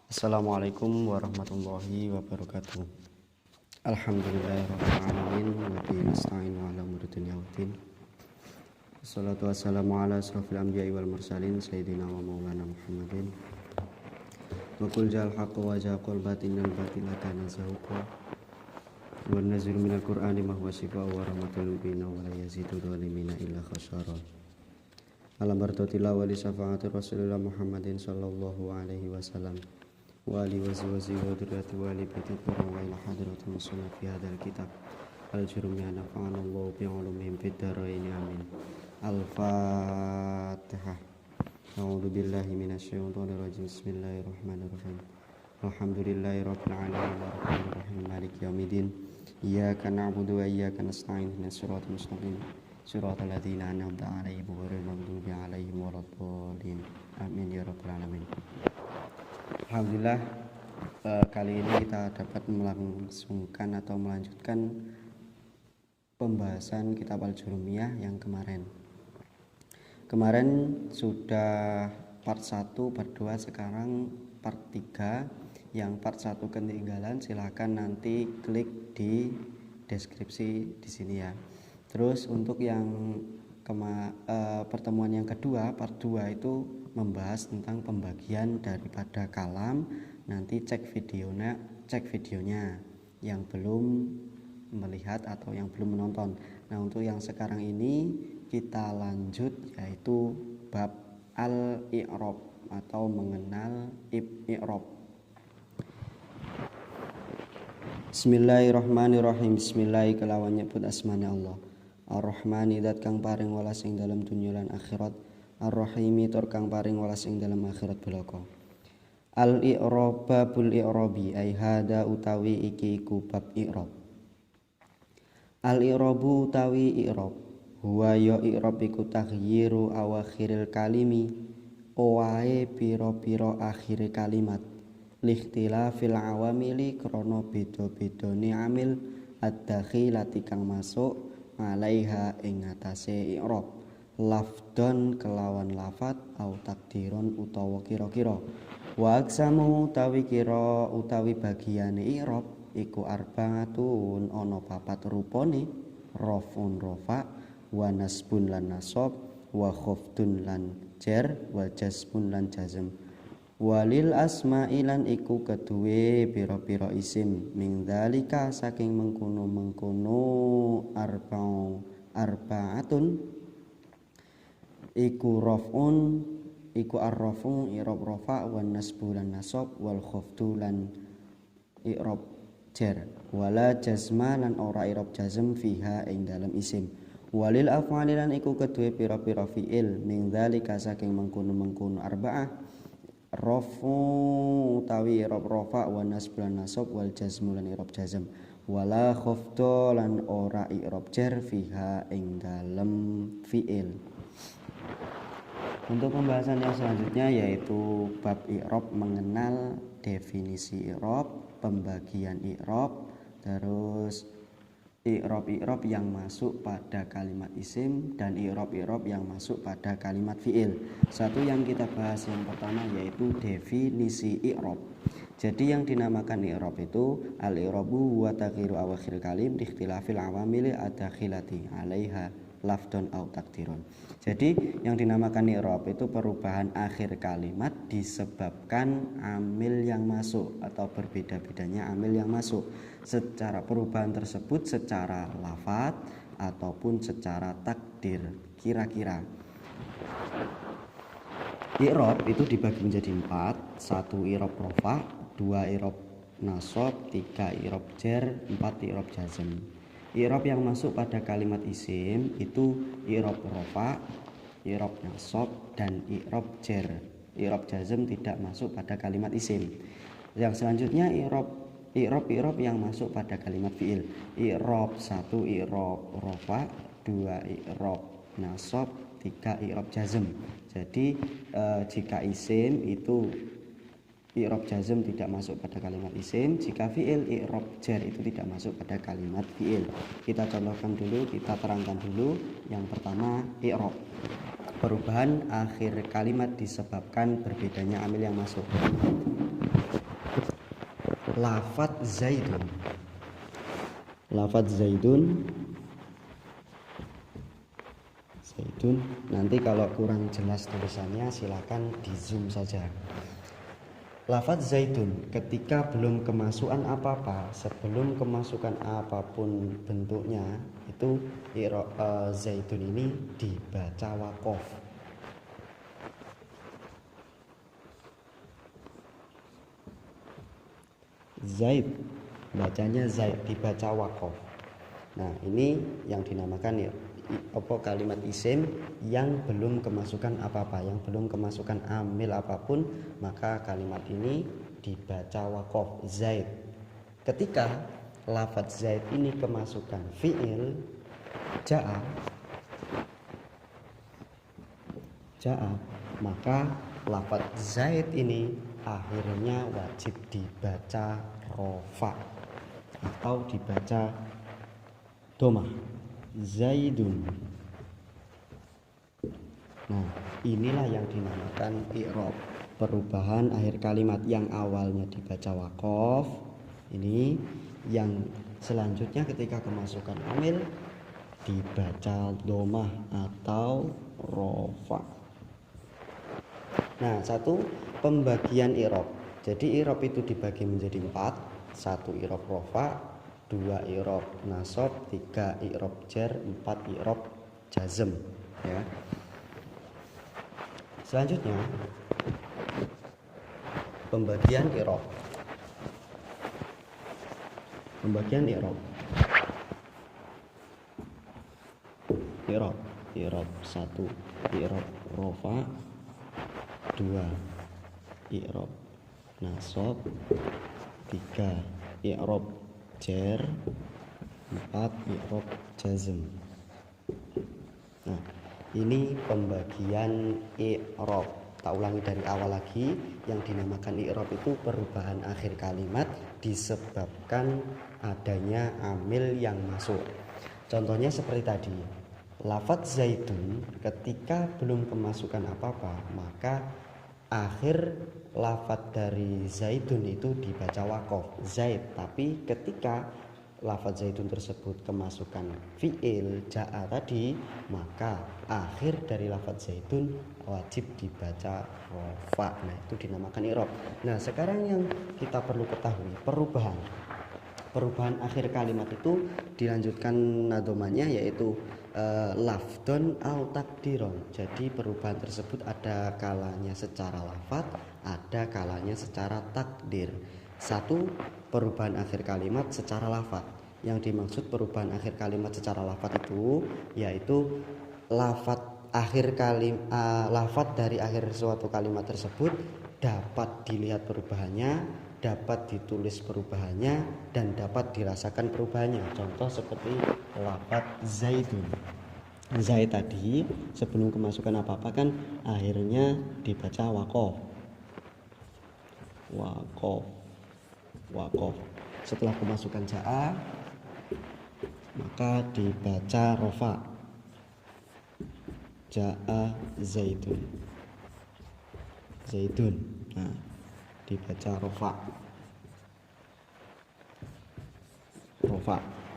Assalamualaikum warahmatullahi wabarakatuh. Alhamdulillahirrahmanirrahim. Wa bihi nasta'inu ala umuri dunya waddin. Wassalatu wassalamu ala asrofil anbiya'i wal mursalin sayyidina wa maulana Muhammadin. Wa qul ja'al haqqa wa ja'al batinal batila kana zahuqa. Wa nazilu minal qur'ani ma huwa shifa'u wa rahmatul lil mu'minina wa la yazidu dhalimina illa khasara. Alam bartotila wa li syafa'ati Rasulillah Muhammadin sallallahu alaihi wasallam wa ali wa ziwazi wa durrati wa ali baiti qur'an wa ila hadratul muslimina fi hadzal kitab al-jurumiyya nafa'ana Allahu bi ulumihim fid dharain amin. Al-Fatihah. A'udzu billahi minasy syaithanir rajim. Bismillahirrahmanirrahim. Alhamdulillahirabbil alamin arrahmanir rahim maliki yaumiddin. Iyyaka na'budu wa iyyaka nasta'in ihdinas siratal mustaqim siratal ladzina an'amta 'alaihim ghairil maghdubi 'alaihim waladdallin. Amin ya rabbal alamin. Alhamdulillah, kali ini kita dapat melangsungkan atau melanjutkan pembahasan kitab Al-Jurumiyah yang kemarin. Kemarin sudah part 1, part 2, sekarang part 3. Yang part 1 ketinggalan, silahkan nanti klik di deskripsi di sini ya. Terus untuk yang pertemuan yang kedua, part 2 itu membahas tentang pembagian daripada kalam. Nanti cek videonya yang belum melihat atau yang belum menonton. Nah, untuk yang sekarang ini kita lanjut, yaitu bab al-i'rab atau mengenal i'rab. Bismillahirrahmanirrahim. Bismillah kelawan nyebut asmane Allah. Ar-Rahmani dat kang paring welas ing dalam dunya lan akhirat. Ar-Rahimi tur kang paring welas ing dalam akhirat belaka. Al-i'rab babul i'rabi ai hada utawi iki iku bab i'rab. Al-i'rabu utawi i'rab huwa ya i'rab iku taghyiru awakhiril kalimi owae pira-pira akhire kalimat likhtilafil awamili krana beda-bedane amil ad-dakhilati kang masuk alaiha ing atase i'rab lafdon kelawan lafat au takdiron utawa kira-kira wa aksamu utawi kira utawi bagiane i'rab iku arbaatun ana 4 rupane rafun rafa wa nasbun lan nasab wa khafdun lan jar wa jazmun lan jazm walil asma'i lan iku keduwe pira-pira isim ming dzalika saking mengkono arbaatun iku raf'un iku ar-raf'u i'rab rafa wan nasbu lan nasab wal khafdu lan i'rab jar wala jazma lan ora i'rab jazm fiha ing dalam isim walil af'ali lan iku keduwe pira-pira fi'il ming dzalika saking mengkono arba'ah rafu utawi i'rab rafa wa nasb lan nasab wal jazmu lan i'rab jazm wala khafdu lan ora i'rab jar fiha ing dalem fi'il. Untuk pembahasan yang selanjutnya yaitu bab i'rab mengenal definisi i'rab, pembagian i'rab, terus i'rab yang masuk pada kalimat isim dan i'rab yang masuk pada kalimat fi'il. Satu yang kita bahas yang pertama yaitu definisi i'rab. Jadi yang dinamakan i'rab itu al-i'rabu wa taghyiru awakhir kalim di ikhtilafil awamil ad-dakhilati 'alaiha lafdon au takdiron. Jadi yang dinamakan i'rab itu perubahan akhir kalimat disebabkan amil yang masuk atau berbeda-bedanya amil yang masuk. Secara perubahan tersebut secara lafadz ataupun secara takdir kira-kira. I'rab itu dibagi menjadi 4. 1 i'rab rafa, 2 i'rab nasab, 3 i'rab jar, 4 i'rab jazm. I'rab yang masuk pada kalimat isim itu i'rab rafa, i'rab nasab dan i'rab jar. I'rab jazm tidak masuk pada kalimat isim. Yang selanjutnya i'rab yang masuk pada kalimat fi'il. I'rab 1 i'rab rafa, 2 i'rab nasab, 3 i'rab jazm. Jadi jika isim itu i'rab jazm tidak masuk pada kalimat isim, jika fi'il i'rab jar itu tidak masuk pada kalimat fi'il. Kita contohkan dulu, kita terangkan dulu. Yang pertama i'rab. Perubahan akhir kalimat disebabkan berbedanya amil yang masuk. lafadz zaidun. Lafadz zaidun. Zaidun. Nanti kalau kurang jelas tulisannya silakan di zoom saja. Lafadz zaidun ketika belum kemasukan apa-apa, sebelum kemasukan apapun bentuknya, itu zaidun ini dibaca wakof. Zaid, bacanya Zaid, dibaca wakof. Nah, ini yang dinamakan ya kalimat isim yang belum kemasukan apa-apa, yang belum kemasukan amil apapun, maka kalimat ini dibaca wakof, Zaid. Ketika lafadz Zaid ini kemasukan fi'il ja'a, maka lafadz Zaid ini akhirnya wajib dibaca rofa atau dibaca domah, Zaidun. Nah, inilah yang dinamakan i'rab, perubahan akhir kalimat yang awalnya dibaca wakof. Ini yang selanjutnya ketika kemasukan amil dibaca domah atau rofa. Nah, satu pembagian i'rab. Jadi i'rab itu dibagi menjadi 4. 1 i'rab rofa, 2 i'rab nasab, 3 i'rab jar, 4 i'rab jazm, ya. Selanjutnya pembagian i'rab. Pembagian i'rab. I'rab 1 i'rab rofa, 2 i'rab nasab, 3 i'rab jar, 4 i'rab jazm. Nah, ini pembagian i'rab. Tak ulangi dari awal lagi, yang dinamakan i'rab itu perubahan akhir kalimat disebabkan adanya amil yang masuk. Contohnya seperti tadi, lafadz zaidun ketika belum kemasukan apa-apa, maka akhir lafadz dari zaidun itu dibaca wakof, Zaid. Tapi ketika lafadz zaidun tersebut kemasukan fi'il ja'a tadi, maka akhir dari lafadz zaidun wajib dibaca rofa. Nah, itu dinamakan i'rab. Nah, sekarang yang kita perlu ketahui perubahan akhir kalimat itu dilanjutkan nadomanya, yaitu lafdon au takdiron. Jadi perubahan tersebut ada kalanya secara lafadz, ada kalanya secara takdir. Satu, perubahan akhir kalimat secara lafadz. Yang dimaksud perubahan akhir kalimat secara lafadz itu yaitu lafadz dari akhir suatu kalimat tersebut dapat dilihat perubahannya, dapat ditulis perubahannya, dan dapat dirasakan perubahannya. Contoh seperti lafadz zaidun. Zaid tadi sebelum kemasukan apa-apa kan akhirnya dibaca wakof. Setelah kemasukan ja'a maka dibaca rofa, ja'a zaidun. Nah, dibaca rofa.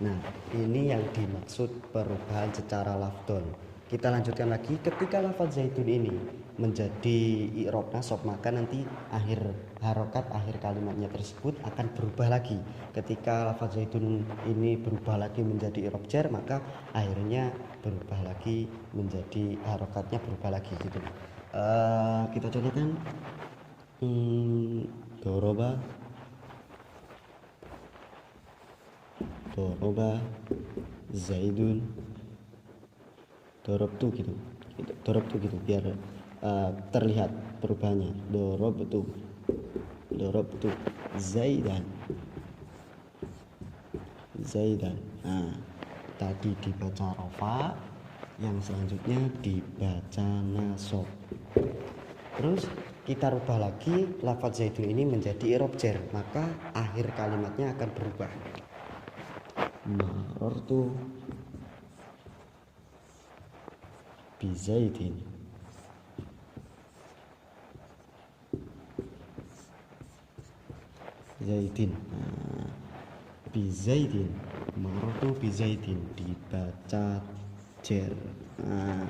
Nah, ini yang dimaksud perubahan secara lafdon. Kita lanjutkan lagi, ketika lafadz zaidun ini menjadi i'rab nasab, maka nanti harokat akhir kalimatnya tersebut akan berubah lagi. Ketika lafadz zaidun ini berubah lagi menjadi i'rab jar, maka akhirnya berubah lagi menjadi harokatnya berubah lagi gitu. Kita contohkan doroba zaidun, dorobtu gitu biar terlihat perubahannya. Dorobtu zaidan. Nah, tadi dibaca rofa, yang selanjutnya dibaca nasab. Terus kita rubah lagi lafadz zaidun ini menjadi i'rab jar, maka akhir kalimatnya akan berubah. Marartu bi zaidin. Zaidin. Nah, bizaidin, marartu bizaidin, dibaca jer. Nah,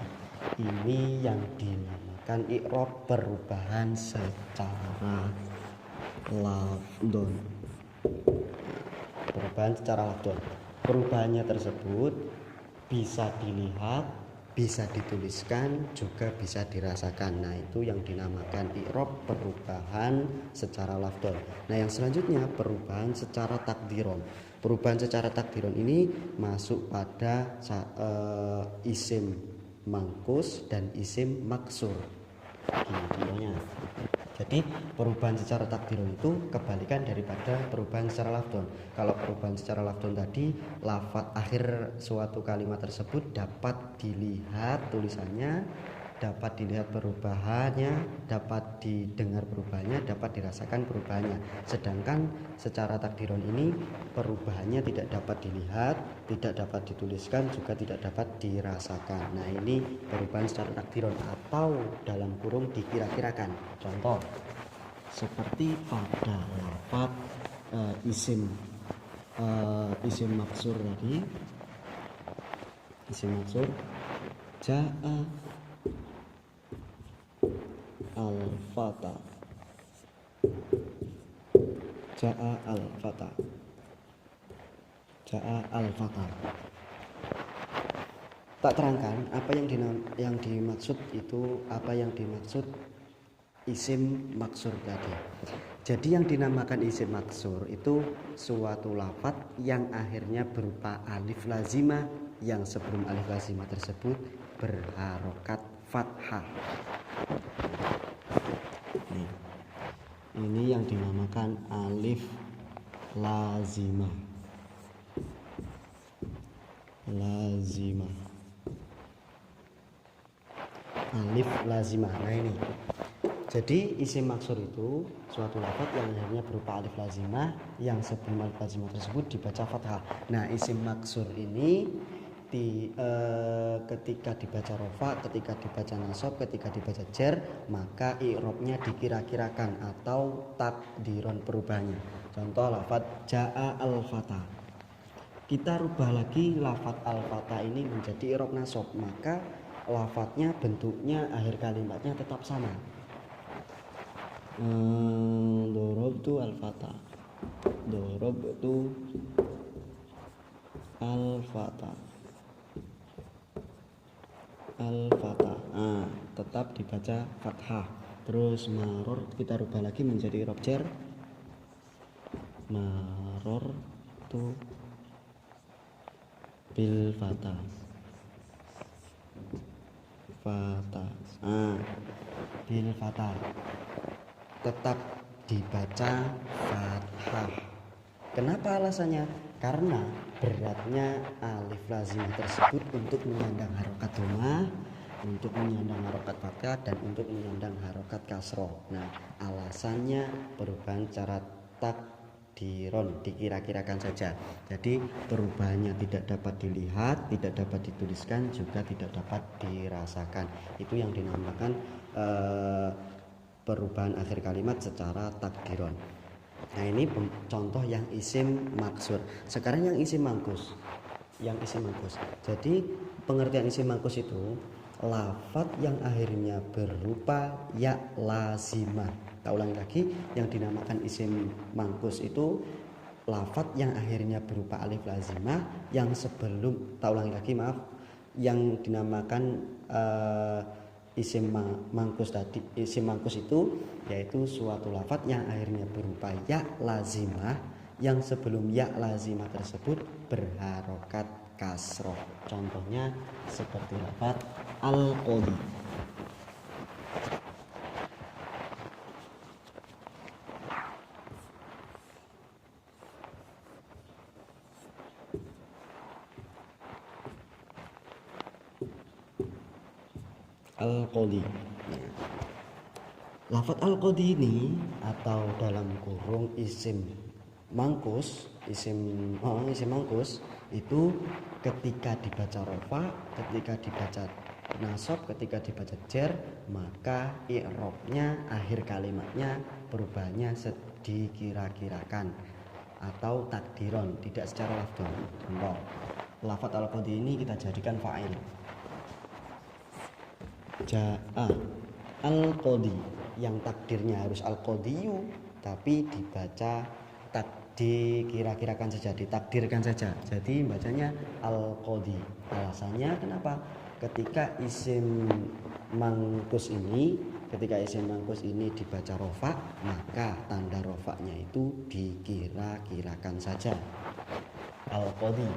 ini yang dinamakan i'rab perubahan secara lafdon. Perubahan secara lafdon. Perubahannya tersebut bisa dilihat, bisa dituliskan, juga bisa dirasakan. Nah, itu yang dinamakan i'rab perubahan secara lafdon. Nah, yang selanjutnya perubahan secara takdiron. Perubahan secara takdiron ini masuk pada isim mangkus dan isim maksur. Contohnya. Jadi perubahan secara takdiron itu kebalikan daripada perubahan secara lafdon. Kalau perubahan secara lafdon tadi, lafaz akhir suatu kalimat tersebut dapat dilihat tulisannya, dapat dilihat perubahannya, dapat didengar perubahannya, dapat dirasakan perubahannya. Sedangkan secara takdiron ini perubahannya tidak dapat dilihat, tidak dapat dituliskan, juga tidak dapat dirasakan. Nah, ini perubahan secara takdiron atau dalam kurung dikira-kirakan. Contoh seperti pada lafaz isim maksur tadi, isim maksur ja'a al-fata, ja'a al-fata, ja'a al-fata. Tak terangkan apa yang dimaksud itu, apa yang dimaksud isim maksur tadi. Jadi yang dinamakan isim maksur itu suatu lafaz yang akhirnya berupa alif lazimah, yang sebelum alif lazimah tersebut berharokat fathah. Ini yang dinamakan alif lazimah. Alif lazimah. Nah, ini. Jadi isim maksur itu suatu lafaz yang akhirnya berupa alif lazimah, yang sebelum alif lazimah tersebut dibaca fathah. Nah, isim maksur ini ketika dibaca rofa, ketika dibaca nasab, ketika dibaca jer, maka i'rabnya dikira-kirakan atau takdiron perubahannya. Contoh lafaz ja'a al-fata. Kita rubah lagi lafaz al-fata ini menjadi i'rab nasab, maka lafaznya, bentuknya, akhir kalimatnya tetap sama. Dorobtu al-fata, dorobtu al-fata, al-fata. Tetap dibaca fathah. Terus maror kita rubah lagi menjadi i'rab jar, maror tu bil fata, fata, bil fata, tetap dibaca fathah. Kenapa alasannya? Karena beratnya alif lazimah tersebut untuk menyandang harokat dhammah, untuk menyandang harokat fathah, dan untuk menyandang harokat kasroh. Nah, alasannya perubahan secara takdiron, dikira-kirakan saja. Jadi perubahannya tidak dapat dilihat, tidak dapat dituliskan, juga tidak dapat dirasakan. Itu yang dinamakan perubahan akhir kalimat secara takdiron. Nah, ini contoh yang isim maksur. Sekarang yang isim mangkus. Jadi pengertian isim mangkus itu lafaz yang akhirnya berupa ya lazimah. Kita ulangi lagi, yang dinamakan isim mangkus itu lafaz yang akhirnya berupa alif lazimah, yang sebelum, kita ulangi lagi, maaf, yang dinamakan isim mangkus tadi, isim mangkus itu yaitu suatu lafaz yang akhirnya berupa ya lazimah, yang sebelum ya lazimah tersebut berharokat kasroh. Contohnya seperti lafaz al-qadi. Al-qadi. Lafaz al-qadi ini atau dalam kurung isim mangkus, isim mangkus itu ketika dibaca rofa, ketika dibaca nasab, ketika dibaca jer, maka i'rabnya, akhir kalimatnya perubahannya dikira-kirakan atau takdiron, tidak secara lafdon. Contoh, lafadz al-qadi ini kita jadikan fa'il. Ja'a al-qadi, yang takdirnya harus al-qadiyu, tapi dibaca dikira-kirakan saja, ditakdirkan saja. Jadi bacanya al-qadi. Alasannya kenapa? Ketika isim mangkus ini dibaca rofa, maka tanda rofanya itu dikira-kirakan saja, al-qadi.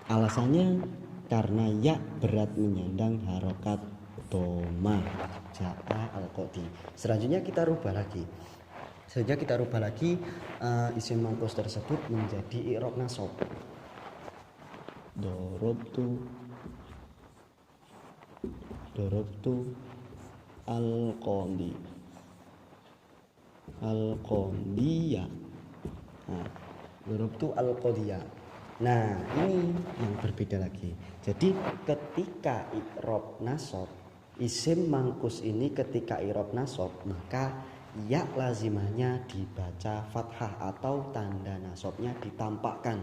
Alasannya karena ya berat menyandang harokat doma, ja'a al-qadi. Selanjutnya kita rubah lagi isim mangkus tersebut menjadi i'rab nasab. Dorobtu al-qadiya. Dorobtu al-qadiya. Nah, ini yang berbeda lagi. Jadi ketika i'rab nasab, isim mangkus ini ketika i'rab nasab, maka ya lazimahnya dibaca fathah atau tanda nasabnya ditampakkan.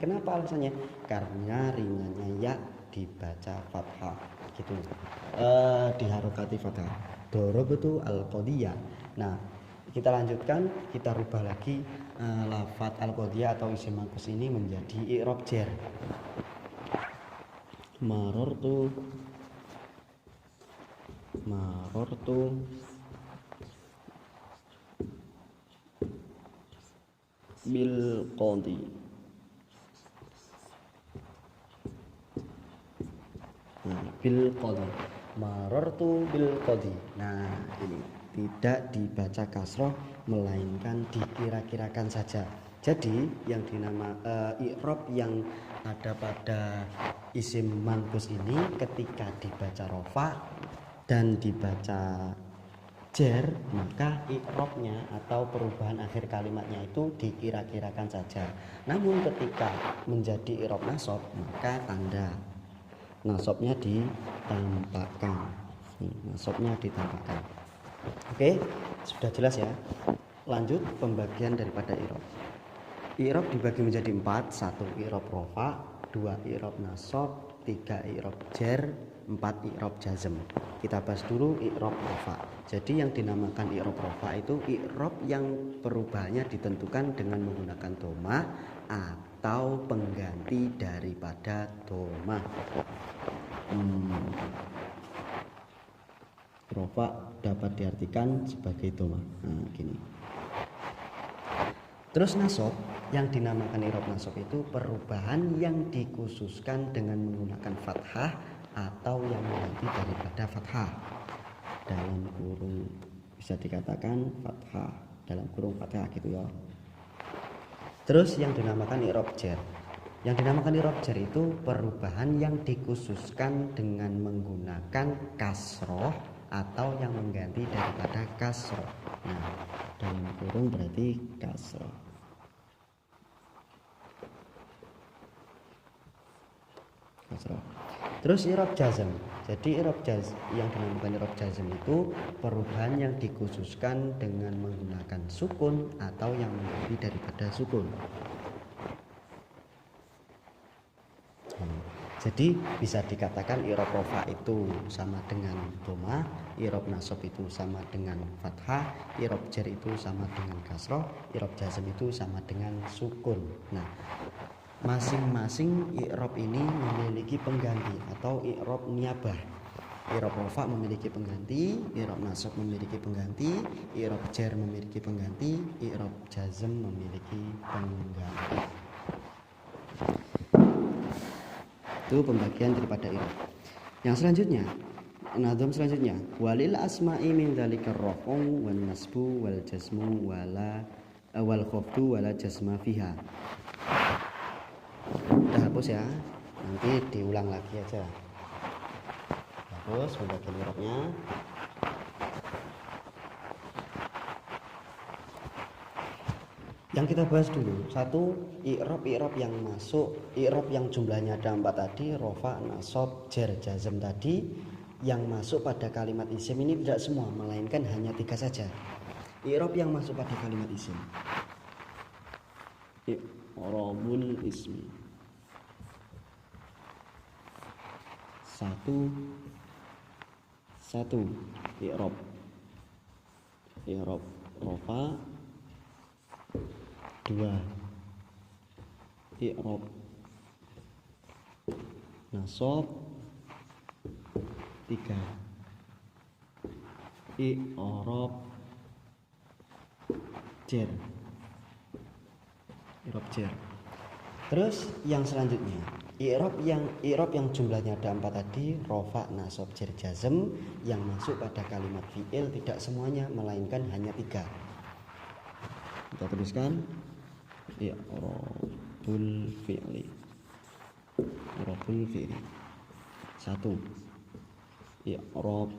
Kenapa alasannya? Karena ringannya ya dibaca fathah gitu. Diharokati fathah. Dorobtu al-qadiyah. Nah, kita lanjutkan, kita rubah lagi lafadz al-qadiyah atau isim mangkus ini menjadi i'rab jar. Marortu bil qadi. Bil qadi. Marortu bil qadi. Nah, ini tidak dibaca kasroh melainkan dikira-kirakan saja. Jadi yang i'rab yang ada pada isim mangkus ini ketika dibaca rofa dan dibaca jar, maka i'rabnya atau perubahan akhir kalimatnya itu dikira-kirakan saja. Namun ketika menjadi i'rab nasab, maka tanda nasabnya ditampakkan. Oke, sudah jelas ya. Lanjut pembagian daripada i'rab. I'rab dibagi menjadi 4, 1 i'rab rofa, 2 i'rab nasab, 3 i'rab jar, 4 i'rab jazm. Kita bahas dulu i'rab rofa. Jadi yang dinamakan i'rab rofa itu i'rab yang perubahannya ditentukan dengan menggunakan doma atau pengganti daripada doma. Rofa dapat diartikan sebagai doma. Nah, gini. Terus nasab, yang dinamakan i'rab nasab itu perubahan yang dikhususkan dengan menggunakan fathah atau yang mengganti daripada fathah. Dalam kurung bisa dikatakan fathah, dalam kurung fathah gitu ya. Terus yang dinamakan i'rab jar. Yang dinamakan i'rab jar itu perubahan yang dikhususkan dengan menggunakan kasroh atau yang mengganti daripada kasroh. Nah, dalam kurung berarti kasroh. Terus i'rab jazm. Jadi yang dinamakan i'rab jazm itu perubahan yang dikhususkan dengan menggunakan sukun atau yang mengganti daripada sukun. Jadi bisa dikatakan i'rab rofa itu sama dengan doma, i'rab nasab itu sama dengan fathah, i'rab jar itu sama dengan kasroh, i'rab jazm itu sama dengan sukun. Nah, masing-masing i'rab ini memiliki pengganti atau i'rab niyabah. I'rab rofa memiliki pengganti, i'rab nasab memiliki pengganti, i'rab jar memiliki pengganti, i'rab jazm memiliki pengganti. Itu pembagian daripada i'rab. Yang selanjutnya, nazam selanjutnya, walil asma'i min dzalikar raf'u wan nasbu wal jazmu wal khafdu wala jazma fiha. Udah hapus ya, nanti diulang lagi aja. Hapus pembagian i'rabnya. Yang kita bahas dulu, satu i'rab yang masuk, i'rab yang jumlahnya ada 4 tadi, rofa, nasab, jar, jazm tadi, yang masuk pada kalimat isim ini tidak semua, melainkan hanya 3 saja. I'rab yang masuk pada kalimat isim. I'rabul ismi. Satu i'rab rofa. Dua i'rab nasab. Tiga i'rab jar. Terus yang selanjutnya i'rab yang jumlahnya ada 4 tadi, rofa, nasab, jar, jazm, yang masuk pada kalimat fi'il tidak semuanya melainkan hanya 3. Kita tuliskan i'rabul fi'li. 1 i'rab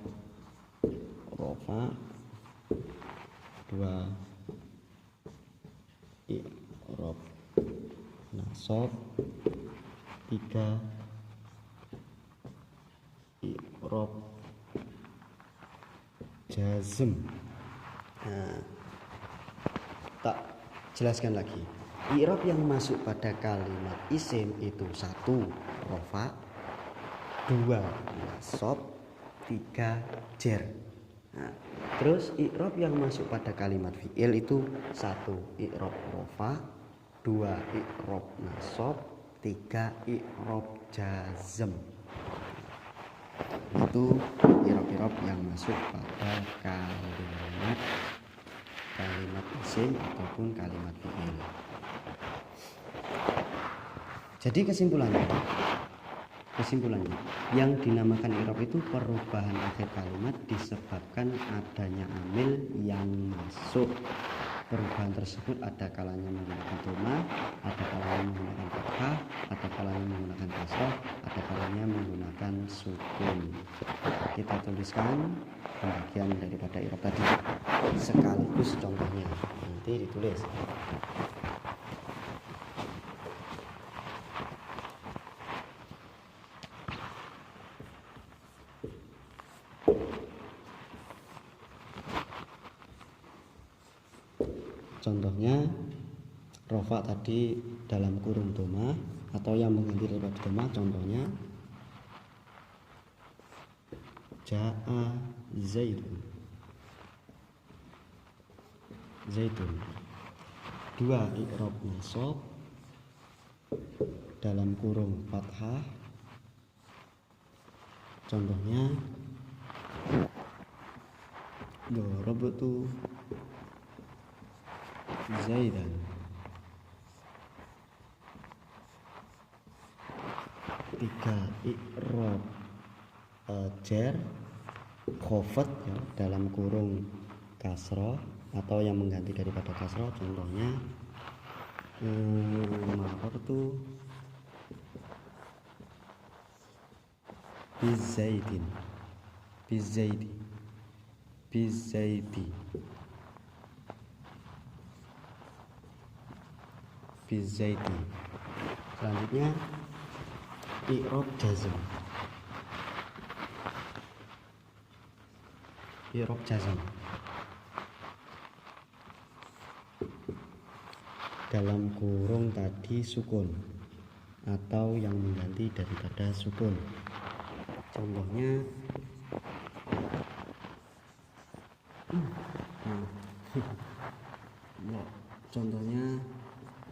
rofa. 2 i'rab nasab. 3 i'rab jazm. Nah, tak jelaskan lagi. I'rab yang masuk pada kalimat isim itu 1 rofa, 2 nasab, 3 jar. Nah, terus i'rab yang masuk pada kalimat fi'il itu 1 i'rab rofa, 2 i'rab nasab, 3 i'rab jazm. Itu i'rab yang masuk pada kalimat isim ataupun kalimat fi'il. Jadi kesimpulannya yang dinamakan i'rab itu perubahan akhir kalimat disebabkan adanya amil yang masuk. Perubahan tersebut ada kalanya menggunakan dhamma, ada kalanya menggunakan fathah, ada kalanya menggunakan kasrah, ada kalanya menggunakan sukun. Kita tuliskan pembagian daripada i'rab tadi sekaligus contohnya. Nanti ditulis. Contohnya rofa tadi dalam kurung dhamma atau yang mengganti daripada dhamma. Contohnya ja'a zaitun. 2 i'rab nasab dalam kurung fathah. Contohnya darabtu zaidan. 3 i'rab jar khafat ya, dalam kurung kasrah atau yang mengganti daripada kasrah. Contohnya marartu bizaidin. Selanjutnya i'rab jazm. Dalam kurung tadi sukun atau yang mengganti daripada sukun. Contohnya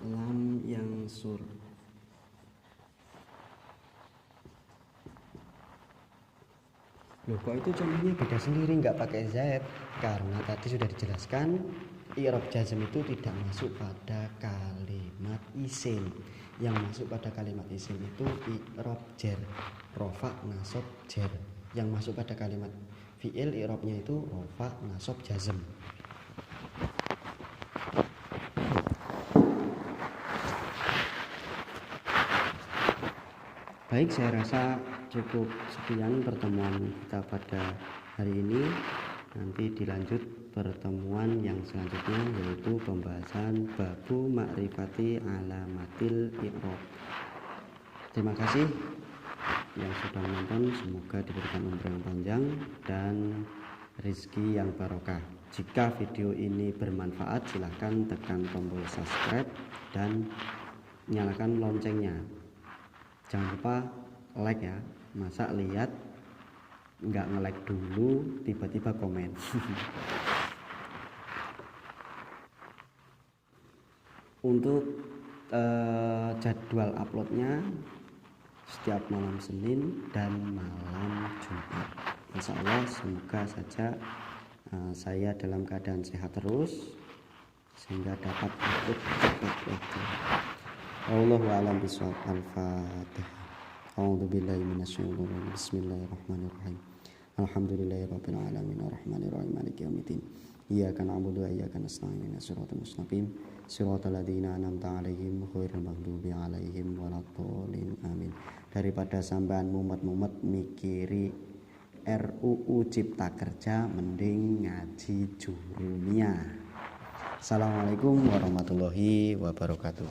lam yang sur. Loh, kok itu contohnya beda sendiri, nggak pakai zaid? Karena tadi sudah dijelaskan i'rab jazm itu tidak masuk pada kalimat isim. Yang masuk pada kalimat isim itu i'rab jar, rofa, nasab, jar. Yang masuk pada kalimat fi'il i'rabnya itu rofa, nasab, jazm. Baik, saya rasa cukup sekian pertemuan kita pada hari ini. Nanti dilanjut pertemuan yang selanjutnya, yaitu pembahasan babu ma'rifati alamatil i'rab. Terima kasih yang sudah menonton, semoga diberikan umur yang panjang dan rizki yang barokah. Jika video ini bermanfaat, silahkan tekan tombol subscribe dan nyalakan loncengnya. Jangan lupa like ya. Masa lihat nggak nge-like dulu tiba-tiba komen. Untuk jadwal uploadnya setiap malam Senin dan malam Jumat. Insya Allah semoga saja saya dalam keadaan sehat terus sehingga dapat upload cepat waktu. Allahu a'lam bishawab. Al-Fatihah. A'udzubillahi minasyaitonir rajim. Bismillahirrahmanirrahim. Alhamdulillahirabbil alamin arrahmanirrahim maliki yaumiddin. Iyyaka na'budu wa iyyaka nasta'in ihdinas siratal mustaqim siratal ladzina an'amta 'alaihim ghairil maghdubi 'alaihim waladdallin. Amin. Daripada sampean mumet-mumet mikiri RUU Cipta Kerja, mending ngaji Jurumiyah. Assalamualaikum warahmatullahi wabarakatuh.